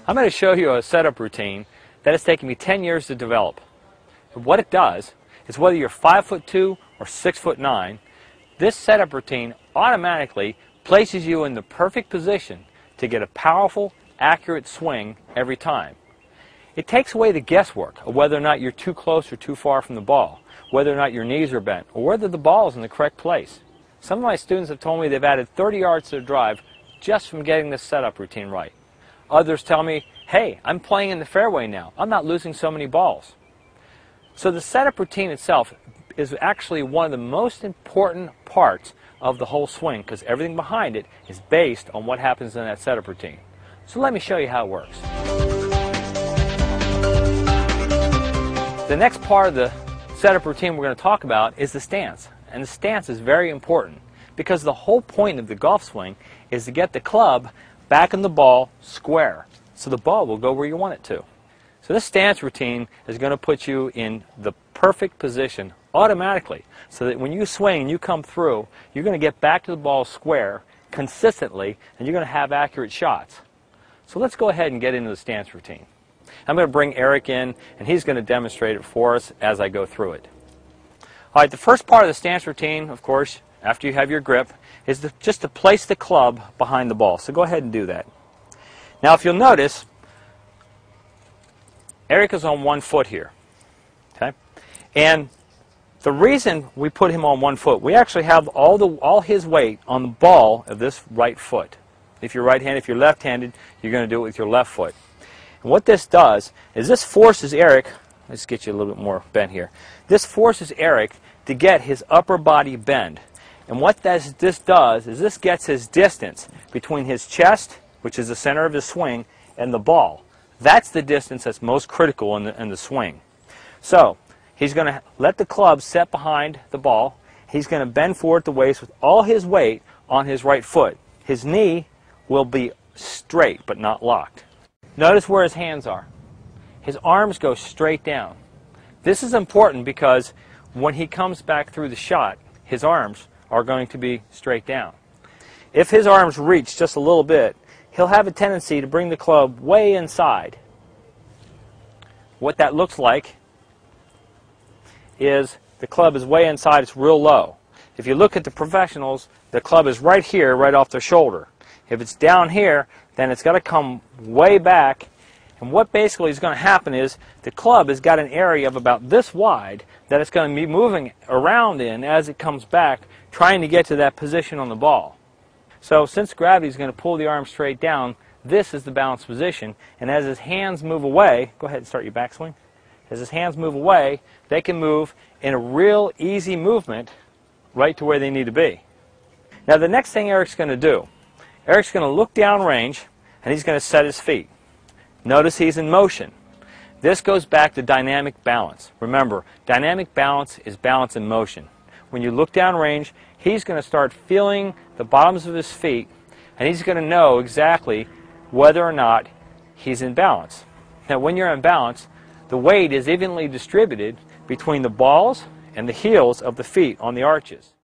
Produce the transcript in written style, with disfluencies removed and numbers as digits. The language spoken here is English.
I'm going to show you a setup routine that has taken me 10 years to develop. What it does is, whether you're 5'2" or 6'9", this setup routine automatically places you in the perfect position to get a powerful, accurate swing every time. It takes away the guesswork of whether or not you're too close or too far from the ball, whether or not your knees are bent, or whether the ball is in the correct place. Some of my students have told me they've added 30 yards to their drive just from getting this setup routine right. Others tell me, hey, I'm playing in the fairway now. I'm not losing so many balls. So the setup routine itself is actually one of the most important parts of the whole swing, because everything behind it is based on what happens in that setup routine. So let me show you how it works. The next part of the setup routine we're going to talk about is the stance. And the stance is very important, because the whole point of the golf swing is to get the club back in the ball square, so the ball will go where you want it to. So this stance routine is going to put you in the perfect position automatically, so that when you swing and you come through, you're going to get back to the ball square consistently, and you're going to have accurate shots. So let's go ahead and get into the stance routine. I'm going to bring Eric in, and he's going to demonstrate it for us as I go through it. All right, the first part of the stance routine, of course, after you have your grip, is just to place the club behind the ball. So go ahead and do that. Now, if you'll notice, Eric is on 1 foot here. Okay? And the reason we put him on 1 foot, we actually have all his weight on the ball of this right foot. If you're right-handed, if you're left-handed, you're going to do it with your left foot. And what this does is this forces Eric, let's get you a little bit more bent here, this forces Eric to get his upper body bend. And what this does is this gets his distance between his chest, which is the center of his swing, and the ball. That's the distance that's most critical in the swing. So he's going to let the club set behind the ball. He's going to bend forward at the waist with all his weight on his right foot. His knee will be straight but not locked. Notice where his hands are. His arms go straight down. This is important because when he comes back through the shot, his arms are going to be straight down. If his arms reach just a little bit, he'll have a tendency to bring the club way inside. What that looks like is the club is way inside, it's real low. If you look at the professionals, the club is right here, right off their shoulder. If it's down here, then it's got to come way back. And what basically is going to happen is the club has got an area of about this wide that it's going to be moving around in as it comes back, trying to get to that position on the ball. So since gravity is going to pull the arm straight down, this is the balanced position. And as his hands move away, go ahead and start your backswing. As his hands move away, they can move in a real easy movement right to where they need to be. Now the next thing Eric's going to do, Eric's going to look downrange and he's going to set his feet. Notice he's in motion. This goes back to dynamic balance. Remember, dynamic balance is balance in motion. When you look downrange, he's going to start feeling the bottoms of his feet, and he's going to know exactly whether or not he's in balance. Now, when you're in balance, the weight is evenly distributed between the balls and the heels of the feet on the arches.